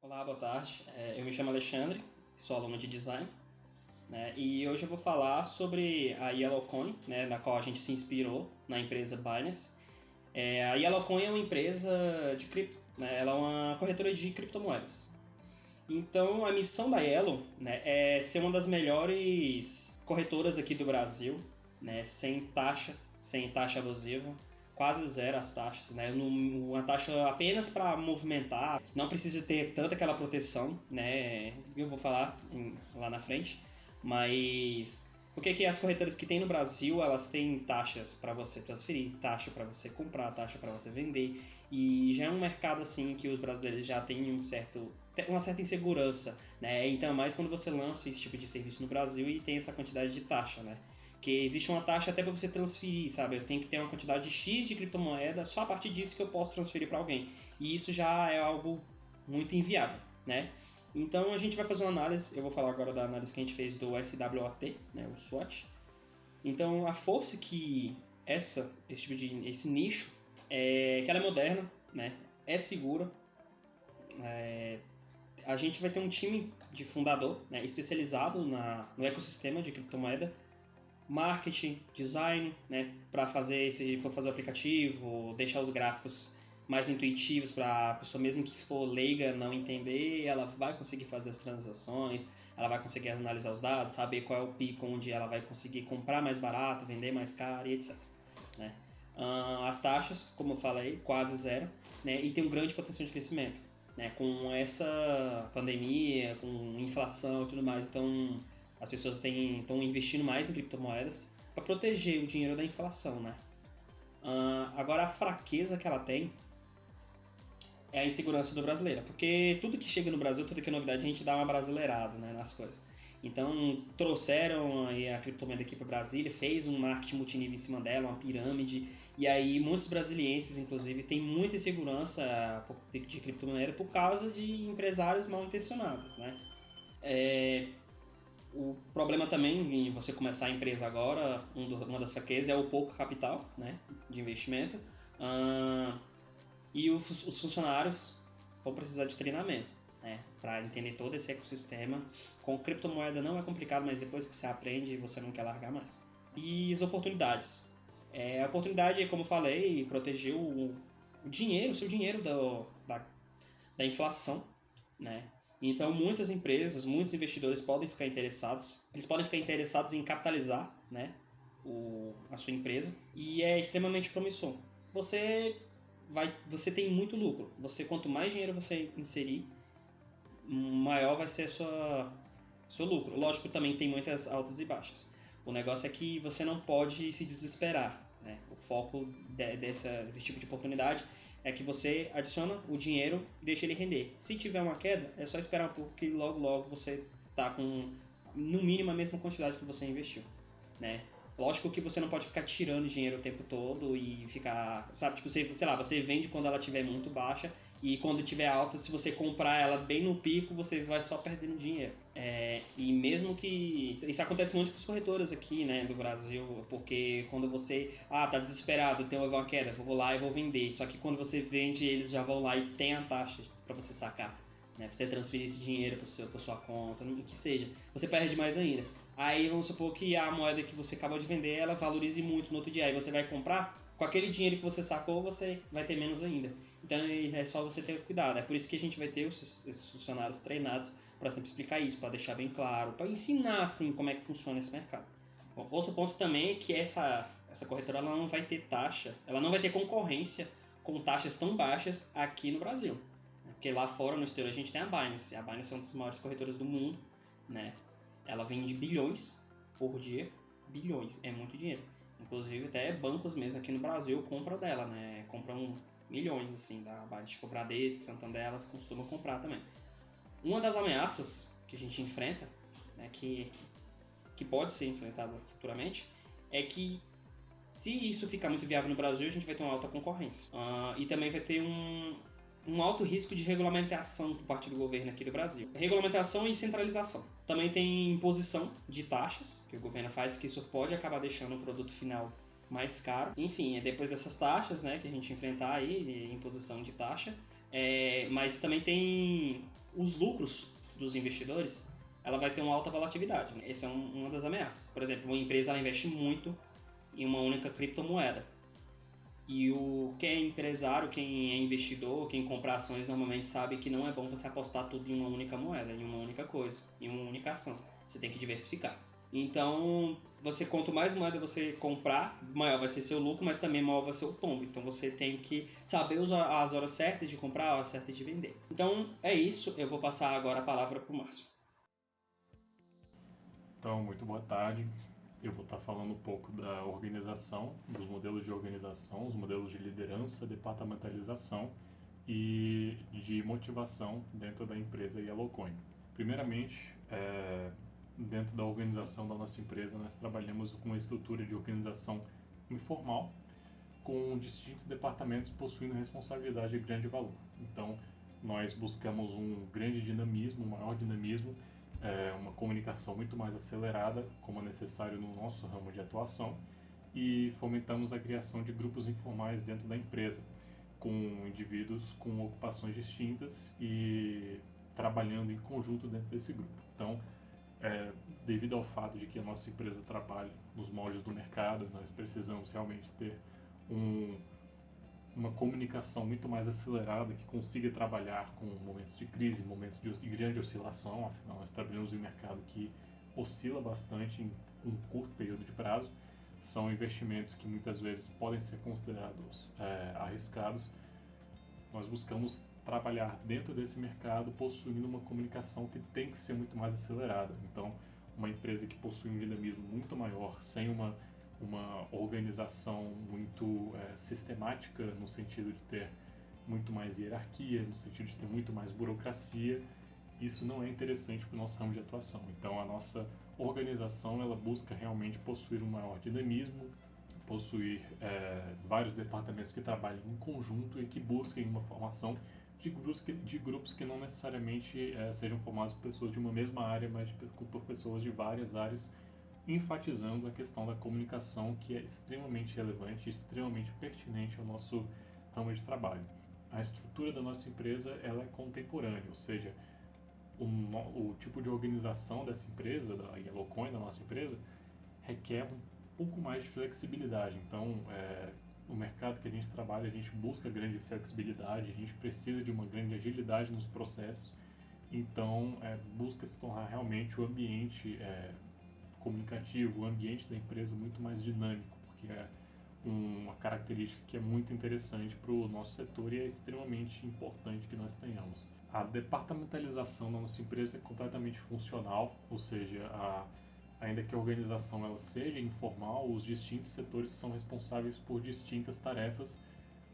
Olá, boa tarde. Eu me chamo Alexandre, sou aluno de design, né? E hoje eu vou falar sobre a Yellowcoin, né, na qual a gente se inspirou na empresa Binance. A Yellowcoin é uma empresa de cripto, né? Ela é uma corretora de criptomoedas. Então, a missão da Yellow, né, é ser uma das melhores corretoras aqui do Brasil, né, sem taxa abusiva, quase zero as taxas, né, uma taxa apenas para movimentar, não precisa ter tanta aquela proteção, né, eu vou falar lá na frente, mas porque as corretoras que tem no Brasil, elas têm taxas para você transferir, taxa para você comprar, taxa para você vender, e já é um mercado assim que os brasileiros já têm uma certa insegurança, né? Então, mais quando você lança esse tipo de serviço no Brasil e tem essa quantidade de taxa, né? Que existe uma taxa até para você transferir, sabe? Eu tenho que ter uma quantidade X de criptomoeda, só a partir disso que eu posso transferir para alguém. E isso já é algo muito inviável, né? Então a gente vai fazer uma análise, eu vou falar agora da análise que a gente fez do SWOT, né, o SWOT. Então a força que esse nicho que ela é moderna, né, é segura. A gente vai ter um time de fundador, né, especializado no ecossistema de criptomoeda, marketing, design, né, para fazer, se for fazer o aplicativo, deixar os gráficos mais intuitivos para a pessoa, mesmo que for leiga, não entender, ela vai conseguir fazer as transações, ela vai conseguir analisar os dados, saber qual é o pico onde ela vai conseguir comprar mais barato, vender mais caro e etc. Né? As taxas, como eu falei, quase zero, né, e tem um grande potencial de crescimento. Né, com essa pandemia, com inflação e tudo mais, então as pessoas estão investindo mais em criptomoedas para proteger o dinheiro da inflação, né? Agora a fraqueza que ela tem é a insegurança do brasileiro, porque tudo que chega no Brasil, tudo que é novidade, a gente dá uma brasileirada, né, nas coisas. Então trouxeram aí a criptomoeda aqui para Brasília, fez um marketing multinível em cima dela, uma pirâmide, e aí muitos brasilienses, inclusive, têm muita insegurança de criptomoeda por causa de empresários mal intencionados, né? O problema também em você começar a empresa agora, uma das fraquezas é o pouco capital, né, de investimento. E os funcionários vão precisar de treinamento, né, para entender todo esse ecossistema. Com criptomoeda não é complicado, mas depois que você aprende, você não quer largar mais. E as oportunidades. A oportunidade é, como eu falei, proteger o dinheiro, o seu dinheiro da inflação, né? Então, muitas empresas, muitos investidores podem ficar interessados. Eles podem ficar interessados em capitalizar, né, a sua empresa e é extremamente promissor. Você tem muito lucro. Quanto mais dinheiro você inserir, maior vai ser seu lucro. Lógico, também tem muitas altas e baixas. O negócio é que você não pode se desesperar, né? O foco desse tipo de oportunidade é que você adiciona o dinheiro e deixa ele render. Se tiver uma queda, é só esperar um pouco que logo você está com no mínimo a mesma quantidade que você investiu, né? Lógico que você não pode ficar tirando dinheiro o tempo todo e ficar, sabe, tipo, você vende quando ela estiver muito baixa e quando estiver alta, se você comprar ela bem no pico, você vai só perdendo dinheiro. E mesmo que isso acontece muito com as corretoras aqui, né, do Brasil, porque quando você, tá desesperado, tem uma queda, vou lá e vou vender. Só que quando você vende, eles já vão lá e tem a taxa para você sacar, né, pra você transferir esse dinheiro para sua conta, o que seja, você perde mais ainda. Aí vamos supor que a moeda que você acabou de vender, ela valorize muito no outro dia, aí você vai comprar, com aquele dinheiro que você sacou, você vai ter menos ainda. Então é só você ter cuidado. É por isso que a gente vai ter esses funcionários treinados para sempre explicar isso, para deixar bem claro, para ensinar assim como é que funciona esse mercado. Bom, outro ponto também é que essa corretora ela não vai ter taxa, ela não vai ter concorrência com taxas tão baixas aqui no Brasil. Porque lá fora, no exterior, a gente tem a Binance. A Binance é uma das maiores corretoras do mundo, né? Ela vende bilhões por dia. Bilhões, é muito dinheiro. Inclusive, até bancos mesmo aqui no Brasil compram dela, né? Compram milhões, assim, da Binance. Tipo, Bradesco, Santander, elas costumam comprar também. Uma das ameaças que a gente enfrenta, né, que pode ser enfrentada futuramente, é que se isso ficar muito viável no Brasil, a gente vai ter uma alta concorrência. E também vai ter um alto risco de regulamentação por parte do governo aqui do Brasil. Regulamentação e centralização. Também tem imposição de taxas que o governo faz, que isso pode acabar deixando o produto final mais caro. Enfim, depois dessas taxas, né, que a gente enfrentar aí, imposição de taxa, Mas também tem os lucros dos investidores, ela vai ter uma alta volatilidade. Né? Essa é uma das ameaças. Por exemplo, uma empresa ela investe muito em uma única criptomoeda. E quem é empresário, quem é investidor, quem compra ações normalmente sabe que não é bom você apostar tudo em uma única moeda, em uma única coisa, em uma única ação. Você tem que diversificar. Então, quanto mais moeda você comprar, maior vai ser seu lucro, mas também maior vai ser o tombo. Então, você tem que saber as horas certas de comprar, as horas certas de vender. Então, é isso. Eu vou passar agora a palavra para o Márcio. Então, muito boa tarde. Eu vou estar falando um pouco da organização, dos modelos de organização, os modelos de liderança, departamentalização e de motivação dentro da empresa Yellowcoin. Primeiramente, dentro da organização da nossa empresa, nós trabalhamos com uma estrutura de organização informal, com distintos departamentos possuindo responsabilidade de grande valor. Então, nós buscamos um grande dinamismo, um maior dinamismo, uma comunicação muito mais acelerada, como é necessário no nosso ramo de atuação, e fomentamos a criação de grupos informais dentro da empresa, com indivíduos com ocupações distintas e trabalhando em conjunto dentro desse grupo. Então, devido ao fato de que a nossa empresa trabalha nos moldes do mercado, nós precisamos realmente ter uma comunicação muito mais acelerada que consiga trabalhar com momentos de crise, momentos de grande oscilação. Afinal, nós trabalhamos em um mercado que oscila bastante em um curto período de prazo. São investimentos que muitas vezes podem ser considerados arriscados. Nós buscamos trabalhar dentro desse mercado possuindo uma comunicação que tem que ser muito mais acelerada. Então, uma empresa que possui um dinamismo muito maior, sem uma organização muito sistemática, no sentido de ter muito mais hierarquia, no sentido de ter muito mais burocracia, isso não é interessante para o nosso ramo de atuação. Então, a nossa organização ela busca realmente possuir um maior dinamismo, possuir vários departamentos que trabalhem em conjunto e que busquem uma formação de grupos que não necessariamente sejam formados por pessoas de uma mesma área, mas por pessoas de várias áreas, enfatizando a questão da comunicação, que é extremamente relevante e extremamente pertinente ao nosso ramo de trabalho. A estrutura da nossa empresa ela é contemporânea, ou seja, o tipo de organização dessa empresa, da Yellowcoin, da nossa empresa, requer um pouco mais de flexibilidade. Então, no mercado que a gente trabalha, a gente busca grande flexibilidade, a gente precisa de uma grande agilidade nos processos, então busca se tornar realmente o ambiente comunicativo, o ambiente da empresa muito mais dinâmico, porque é uma característica que é muito interessante para o nosso setor e é extremamente importante que nós tenhamos. A departamentalização da nossa empresa é completamente funcional, ou seja, ainda que a organização ela seja informal, os distintos setores são responsáveis por distintas tarefas,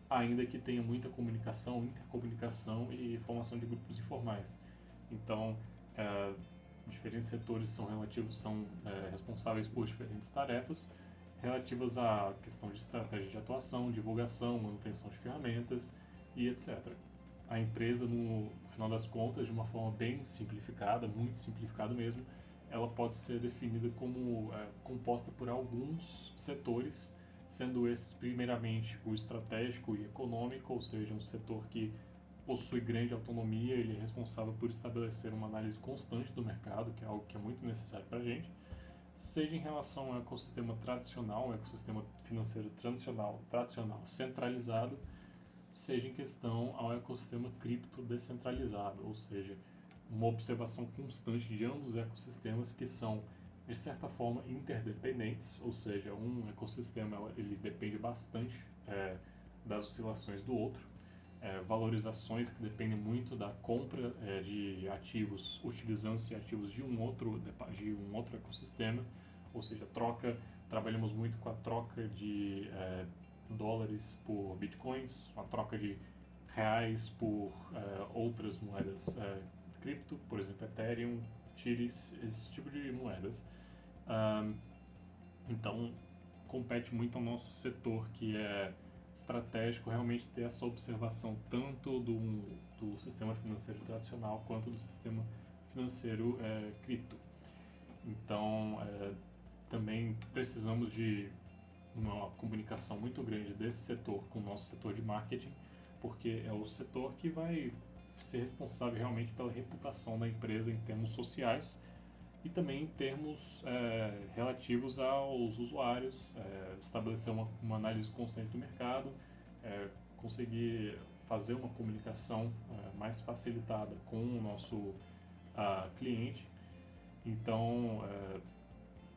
ainda que tenha muita comunicação, intercomunicação e formação de grupos informais. Então, diferentes setores são responsáveis por diferentes tarefas relativas à questão de estratégia de atuação, divulgação, manutenção de ferramentas e etc. A empresa, no final das contas, de uma forma bem simplificada, muito simplificada mesmo, ela pode ser definida como composta por alguns setores, sendo esses primeiramente o estratégico e econômico, ou seja, um setor que possui grande autonomia, ele é responsável por estabelecer uma análise constante do mercado, que é algo que é muito necessário para a gente, seja em relação ao ecossistema tradicional, o ecossistema financeiro tradicional centralizado, seja em questão ao ecossistema cripto descentralizado, ou seja, uma observação constante de ambos os ecossistemas que são, de certa forma, interdependentes, ou seja, um ecossistema ele depende bastante das oscilações do outro, valorizações que dependem muito da compra de ativos utilizando-se ativos de um outro ecossistema, ou seja, trabalhamos muito com a troca de dólares por bitcoins, a troca de reais por outras moedas cripto, por exemplo, Ethereum, Tiris, esse tipo de moedas. Então, compete muito ao nosso setor, que é estratégico, realmente ter essa observação tanto do sistema financeiro tradicional quanto do sistema financeiro cripto. Então, também precisamos de uma comunicação muito grande desse setor com o nosso setor de marketing, porque é o setor que vai ser responsável realmente pela reputação da empresa em termos sociais e também em termos relativos aos usuários, estabelecer uma análise constante do mercado, conseguir fazer uma comunicação mais facilitada com o nosso cliente. Então,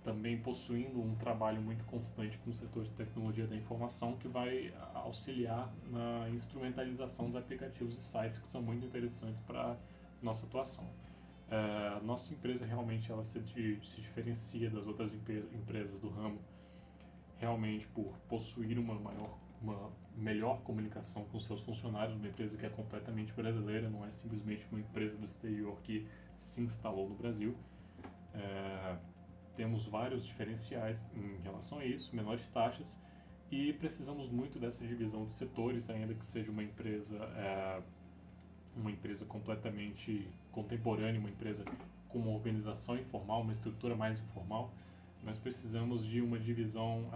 também possuindo um trabalho muito constante com o setor de tecnologia da informação, que vai auxiliar na instrumentalização dos aplicativos e sites que são muito interessantes para a nossa atuação. A nossa empresa realmente ela se diferencia das outras empresas do ramo realmente por possuir uma melhor comunicação com seus funcionários, uma empresa que é completamente brasileira, não é simplesmente uma empresa do exterior que se instalou no Brasil. Temos vários diferenciais em relação a isso, menores taxas, e precisamos muito dessa divisão de setores, ainda que seja uma empresa completamente contemporânea, uma empresa com uma organização informal, uma estrutura mais informal. Nós precisamos de uma divisão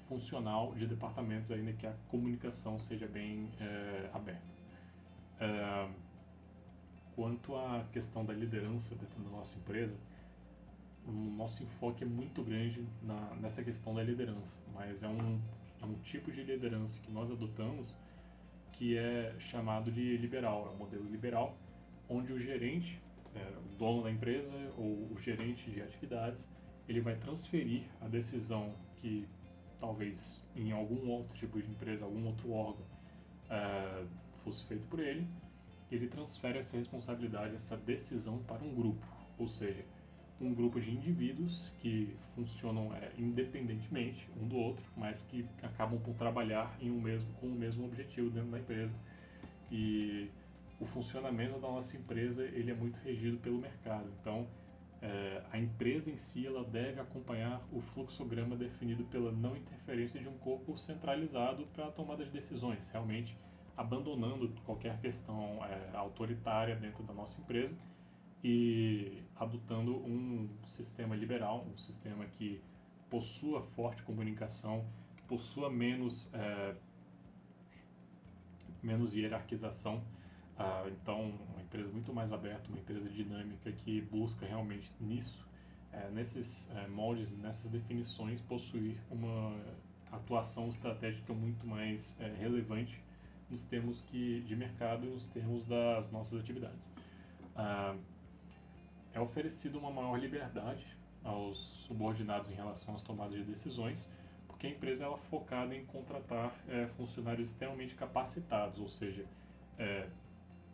funcional de departamentos, ainda que a comunicação seja bem aberta. Quanto à questão da liderança dentro da nossa empresa, o nosso enfoque é muito grande nessa questão da liderança, mas é um tipo de liderança que nós adotamos que é chamado de liberal, é um modelo liberal, onde o gerente, o dono da empresa ou o gerente de atividades, ele vai transferir a decisão que talvez em algum outro tipo de empresa, algum outro órgão fosse feito por ele, ele transfere essa responsabilidade, essa decisão para um grupo, ou seja, um grupo de indivíduos que funcionam independentemente um do outro, mas que acabam por trabalhar com o mesmo objetivo dentro da empresa. E o funcionamento da nossa empresa ele é muito regido pelo mercado. Então, a empresa em si ela deve acompanhar o fluxograma definido pela não interferência de um corpo centralizado para a tomada de decisões, realmente abandonando qualquer questão autoritária dentro da nossa empresa e adotando um sistema liberal, um sistema que possua forte comunicação, que possua menos hierarquização. Então, uma empresa muito mais aberta, uma empresa dinâmica que busca realmente nesses moldes, nessas definições, possuir uma atuação estratégica muito mais relevante nos termos de mercado e nos termos das nossas atividades. É oferecido uma maior liberdade aos subordinados em relação às tomadas de decisões, porque a empresa é focada em contratar funcionários extremamente capacitados, ou seja,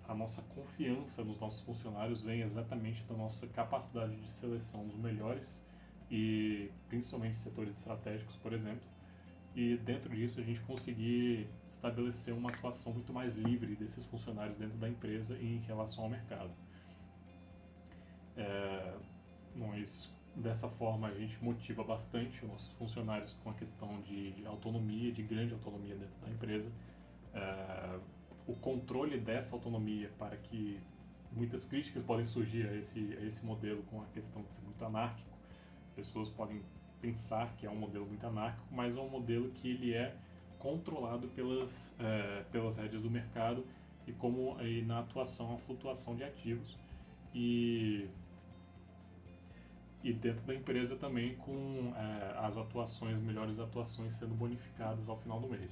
a nossa confiança nos nossos funcionários vem exatamente da nossa capacidade de seleção dos melhores e principalmente setores estratégicos, por exemplo, e dentro disso a gente conseguir estabelecer uma atuação muito mais livre desses funcionários dentro da empresa em relação ao mercado. Dessa forma a gente motiva bastante os nossos funcionários com a questão de autonomia, de grande autonomia dentro da empresa, o controle dessa autonomia, para que muitas críticas podem surgir a esse modelo com a questão de ser muito anárquico. Pessoas podem pensar que é um modelo muito anárquico, mas é um modelo que ele é controlado pelas rédeas do mercado e na atuação, a flutuação de ativos e dentro da empresa também com as melhores atuações sendo bonificadas ao final do mês.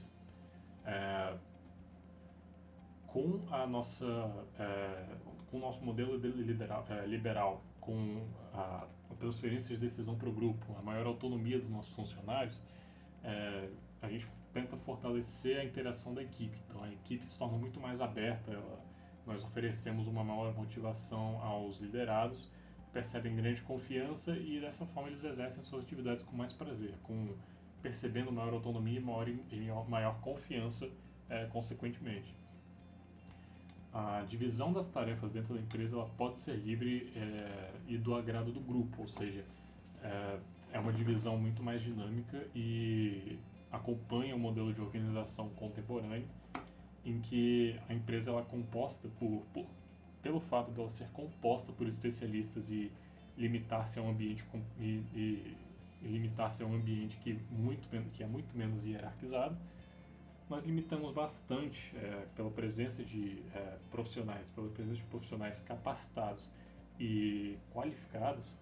Com o nosso modelo liberal, com a transferência de decisão para o grupo, a maior autonomia dos nossos funcionários, a gente tenta fortalecer a interação da equipe. Então a equipe se torna muito mais aberta, nós oferecemos uma maior motivação aos liderados, percebem grande confiança e dessa forma eles exercem suas atividades com mais prazer, percebendo maior autonomia e maior confiança consequentemente. A divisão das tarefas dentro da empresa ela pode ser livre e do agrado do grupo, ou seja, é uma divisão muito mais dinâmica e acompanha o modelo de organização contemporâneo, em que a empresa ela é composta pelo fato dela ser composta por especialistas e limitar-se a um ambiente que é muito menos hierarquizado. nós limitamos bastante pela presença de profissionais capacitados e qualificados.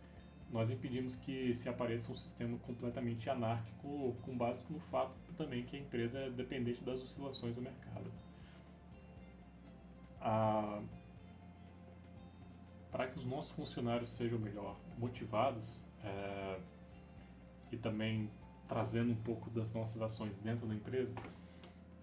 Nós impedimos que se apareça um sistema completamente anárquico, com base no fato também que a empresa é dependente das oscilações do mercado. Para que os nossos funcionários sejam melhor motivados e também trazendo um pouco das nossas ações dentro da empresa,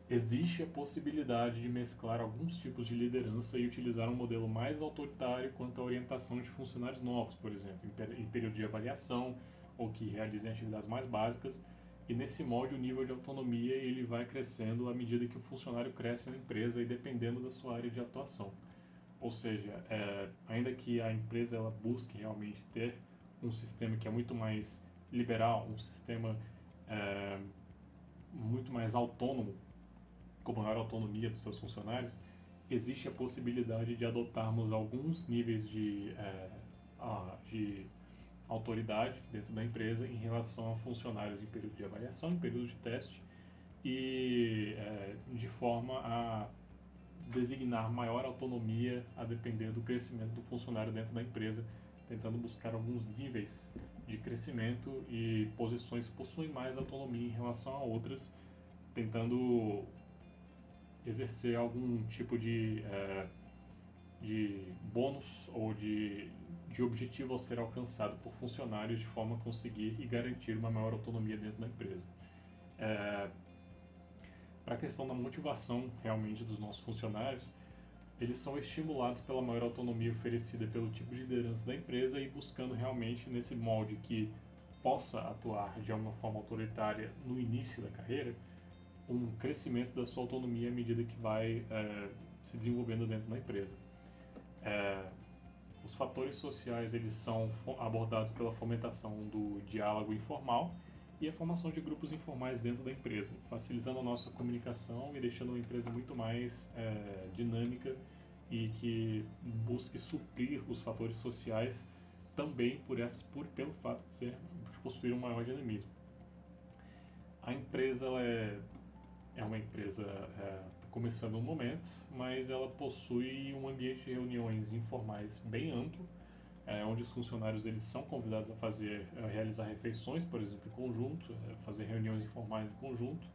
existe a possibilidade de mesclar alguns tipos de liderança e utilizar um modelo mais autoritário quanto à orientação de funcionários novos, por exemplo, em período de avaliação ou que realizem atividades mais básicas. E nesse molde o nível de autonomia ele vai crescendo à medida que o funcionário cresce na empresa e dependendo da sua área de atuação. Ou seja, ainda que a empresa ela busque realmente ter um sistema que é muito mais liberal, um sistema muito mais autônomo, com maior autonomia dos seus funcionários, existe a possibilidade de adotarmos alguns níveis de autoridade dentro da empresa em relação a funcionários em período de avaliação, em período de teste, e de forma a designar maior autonomia a depender do crescimento do funcionário dentro da empresa, tentando buscar alguns níveis de crescimento e posições que possuem mais autonomia em relação a outras, tentando exercer algum tipo de bônus ou de objetivo a ser alcançado por funcionários de forma a conseguir e garantir uma maior autonomia dentro da empresa. Para a questão da motivação realmente dos nossos funcionários, eles são estimulados pela maior autonomia oferecida pelo tipo de liderança da empresa e buscando realmente nesse molde que possa atuar de alguma forma autoritária no início da carreira, um crescimento da sua autonomia à medida que vai se desenvolvendo dentro da empresa. Os fatores sociais eles são abordados pela fomentação do diálogo informal e a formação de grupos informais dentro da empresa, facilitando a nossa comunicação e deixando a empresa muito mais dinâmica e que busque suprir os fatores sociais também pelo fato de possuir um maior dinamismo. A empresa é uma empresa começando no momento, mas ela possui um ambiente de reuniões informais bem amplo, onde os funcionários eles são convidados a realizar refeições, por exemplo, em conjunto, fazer reuniões informais em conjunto,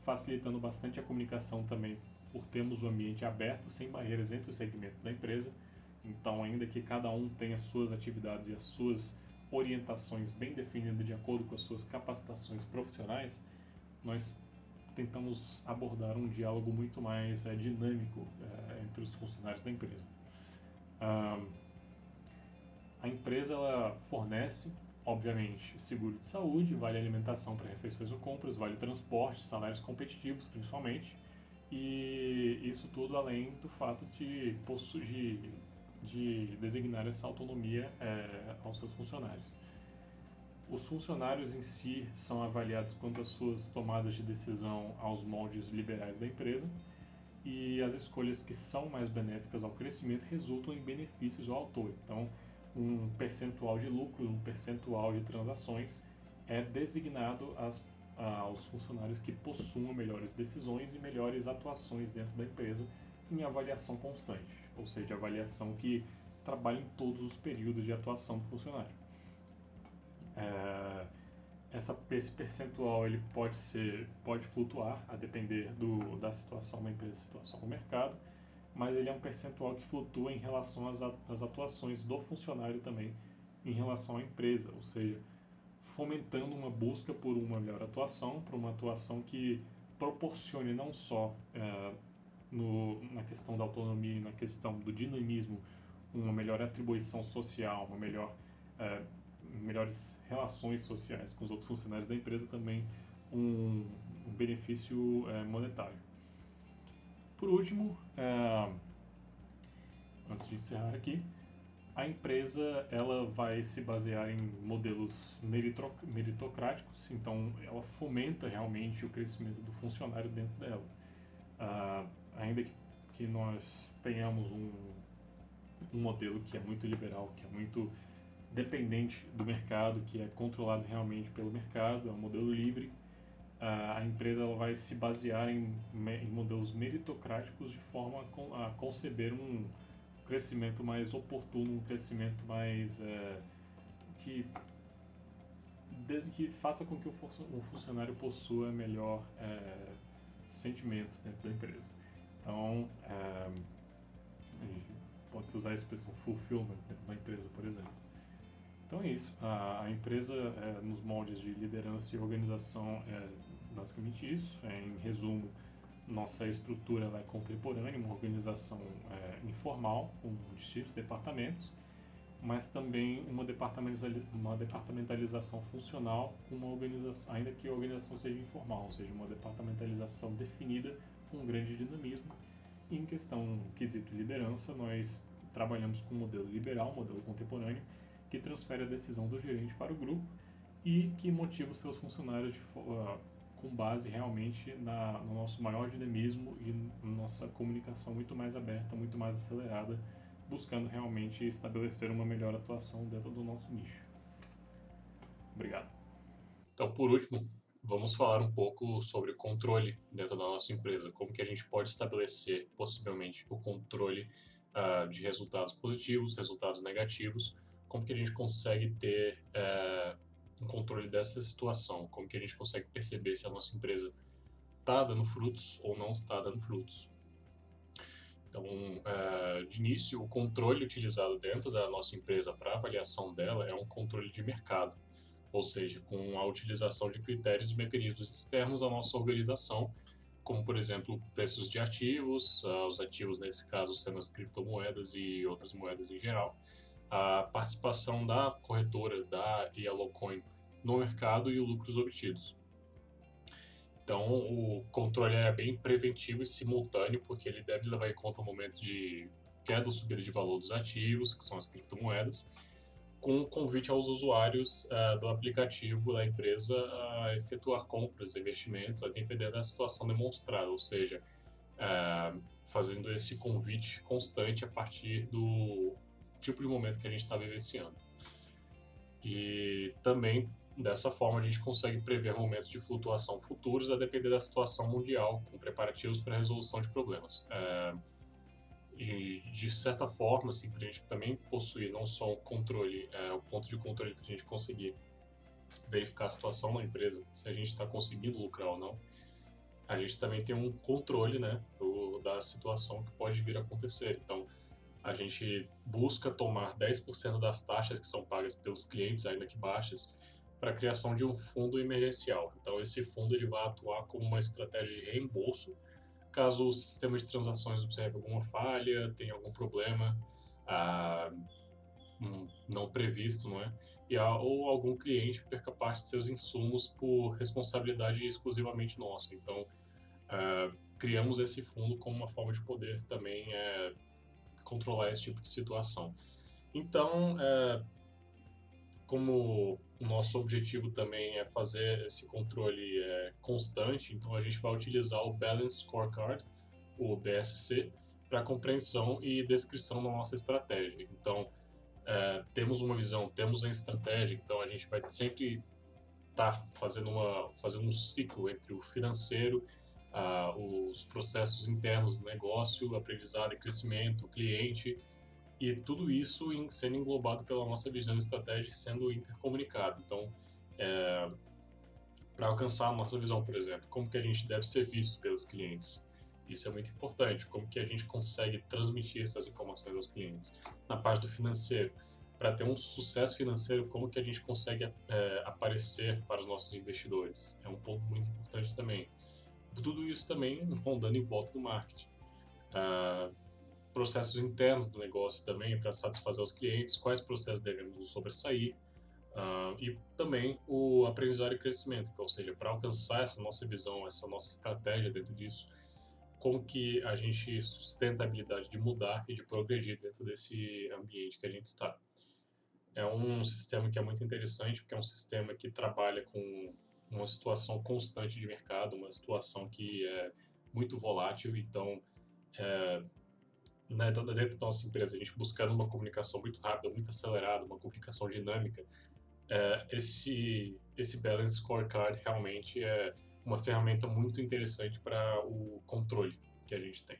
facilitando bastante a comunicação também por termos um ambiente aberto, sem barreiras entre os segmentos da empresa. Então, ainda que cada um tenha as suas atividades e as suas orientações bem definidas de acordo com as suas capacitações profissionais, nós tentamos abordar um diálogo muito mais dinâmico entre os funcionários da empresa. A empresa ela fornece, obviamente, seguro de saúde, vale alimentação para refeições ou compras, vale transporte, salários competitivos principalmente, e isso tudo além do fato de designar essa autonomia aos seus funcionários. Os funcionários em si são avaliados quanto às suas tomadas de decisão aos moldes liberais da empresa, e as escolhas que são mais benéficas ao crescimento resultam em benefícios ao autor. Então, um percentual de lucros, um percentual de transações é designado aos funcionários que possuam melhores decisões e melhores atuações dentro da empresa em avaliação constante, ou seja, avaliação que trabalha em todos os períodos de atuação do funcionário. Esse percentual ele pode flutuar a depender da situação da empresa, situação do mercado, mas ele é um percentual que flutua em relação às atuações do funcionário também em relação à empresa, ou seja, fomentando uma busca por uma melhor atuação, por uma atuação que proporcione não só na questão da autonomia e na questão do dinamismo uma melhor atribuição social, melhores relações sociais com os outros funcionários da empresa, também um benefício monetário. Por último, antes de encerrar aqui, a empresa ela vai se basear em modelos meritocráticos, então ela fomenta realmente o crescimento do funcionário dentro dela. Ainda que nós tenhamos um modelo que é muito liberal, que é muito dependente do mercado, que é controlado realmente pelo mercado, é um modelo livre, a empresa ela vai se basear em modelos meritocráticos de forma a conceber um crescimento mais oportuno, um crescimento mais que desde que faça com que o funcionário possua melhor sentimento dentro da empresa. Então, pode-se usar a expressão fulfillment dentro da empresa, por exemplo. Então é isso. A empresa, nos moldes de liderança e organização, é basicamente isso. Em resumo, nossa estrutura ela é contemporânea, uma organização informal, com distintos departamentos, mas também uma departamentalização funcional, uma organização, ainda que a organização seja informal, ou seja, uma departamentalização definida com um grande dinamismo. E em questão quesito liderança, nós trabalhamos com um modelo liberal, um modelo contemporâneo, que transfere a decisão do gerente para o grupo e que motiva os seus funcionários com base realmente no nosso maior dinamismo e na nossa comunicação muito mais aberta, muito mais acelerada, buscando realmente estabelecer uma melhor atuação dentro do nosso nicho. Obrigado. Então, por último, vamos falar um pouco sobre o controle dentro da nossa empresa. Como que a gente pode estabelecer, possivelmente, o controle de resultados positivos, resultados negativos, como que a gente consegue ter um controle dessa situação, como que a gente consegue perceber se a nossa empresa está dando frutos ou não está dando frutos. Então, de início, o controle utilizado dentro da nossa empresa para avaliação dela é um controle de mercado, ou seja, com a utilização de critérios e mecanismos externos à nossa organização, como, por exemplo, preços de ativos, os ativos, nesse caso, sendo as criptomoedas e outras moedas em geral, a participação da corretora, da Yellowcoin, no mercado e os lucros obtidos. Então, o controle é bem preventivo e simultâneo, porque ele deve levar em conta o momento de queda ou subida de valor dos ativos, que são as criptomoedas, com convite aos usuários do aplicativo da empresa a efetuar compras, investimentos, a depender da situação demonstrada, ou seja, fazendo esse convite constante a partir do tipo de momento que a gente está vivenciando. E também, dessa forma, a gente consegue prever momentos de flutuação futuros a depender da situação mundial, com preparativos para a resolução de problemas. De certa forma, assim, para a gente também possuir não só o controle, o ponto de controle para a gente conseguir verificar a situação na empresa, se a gente está conseguindo lucrar ou não, a gente também tem um controle, né, da situação que pode vir a acontecer. Então, a gente busca tomar 10% das taxas que são pagas pelos clientes, ainda que baixas, para a criação de um fundo emergencial. Então, esse fundo ele vai atuar como uma estratégia de reembolso caso o sistema de transações observe alguma falha, tenha algum problema não previsto, não é? Ou algum cliente perca parte de seus insumos por responsabilidade exclusivamente nossa. Então, criamos esse fundo como uma forma de poder também controlar esse tipo de situação. Então, como o nosso objetivo também é fazer esse controle constante, então a gente vai utilizar o Balance Scorecard, o BSC, para compreensão e descrição da nossa estratégia. Então, temos uma visão, temos a estratégia, então a gente vai sempre estar fazendo um ciclo entre o financeiro, os processos internos do negócio, aprendizado e crescimento, o cliente, e tudo isso sendo englobado pela nossa visão e estratégia, sendo intercomunicado. Então, para alcançar a nossa visão, por exemplo, como que a gente deve ser visto pelos clientes? Isso é muito importante. Como que a gente consegue transmitir essas informações aos clientes? Na parte do financeiro, para ter um sucesso financeiro, como que a gente consegue aparecer para os nossos investidores? É um ponto muito importante também. Tudo isso também rondando em volta do marketing. Processos internos do negócio também para satisfazer os clientes, quais processos devemos nos sobressair, e também o aprendizado e crescimento, ou seja, para alcançar essa nossa visão, essa nossa estratégia dentro disso, como que a gente sustenta a habilidade de mudar e de progredir dentro desse ambiente que a gente está. É um sistema que é muito interessante, porque é um sistema que trabalha com uma situação constante de mercado, uma situação que é muito volátil, então dentro da nossa empresa, a gente buscando uma comunicação muito rápida, muito acelerada, uma comunicação dinâmica, esse Balance Scorecard realmente é uma ferramenta muito interessante para o controle que a gente tem.